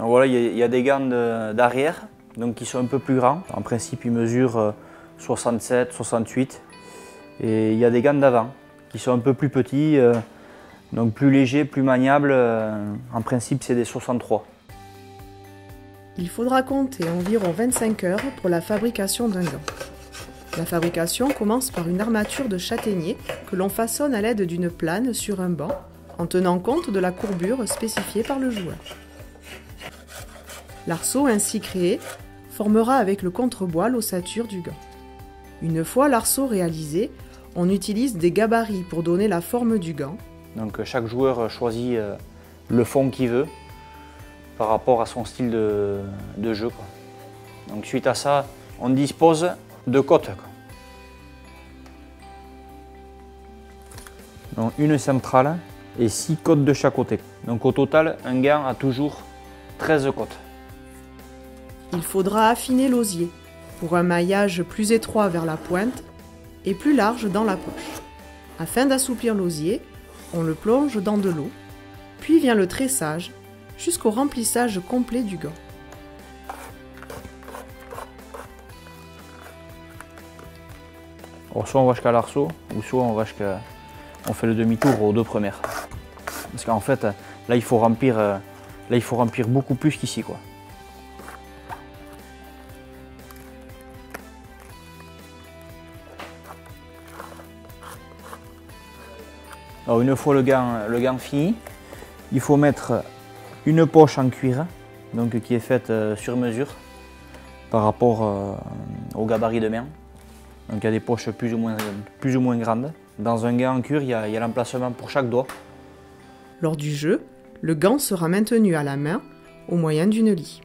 Donc voilà, il y a des gants d'arrière, donc qui sont un peu plus grands. En principe, ils mesurent 67, 68. Et il y a des gants d'avant, qui sont un peu plus petits, donc plus légers, plus maniables. En principe, c'est des 63. Il faudra compter environ 25 heures pour la fabrication d'un gant. La fabrication commence par une armature de châtaignier que l'on façonne à l'aide d'une plane sur un banc, en tenant compte de la courbure spécifiée par le joueur. L'arceau ainsi créé formera avec le contrebois l'ossature du gant. Une fois l'arceau réalisé, on utilise des gabarits pour donner la forme du gant. Donc chaque joueur choisit le fond qu'il veut par rapport à son style de jeu, quoi. Donc suite à ça, on dispose de côtes, quoi. Donc une centrale et 6 côtes de chaque côté. Donc au total, un gant a toujours 13 côtes. Il faudra affiner l'osier pour un maillage plus étroit vers la pointe et plus large dans la poche. Afin d'assouplir l'osier, on le plonge dans de l'eau, puis vient le tressage jusqu'au remplissage complet du gant. Alors, soit on va jusqu'à l'arceau, ou soit on fait le demi-tour aux deux premières. Parce qu'en fait, là il faut remplir beaucoup plus qu'ici, quoi. Alors une fois le gant fini, il faut mettre une poche en cuir, donc qui est faite sur mesure par rapport au gabarit de main. Donc il y a des poches plus ou moins grandes. Dans un gant en cuir, il y a l'emplacement pour chaque doigt. Lors du jeu, le gant sera maintenu à la main au moyen d'une lie.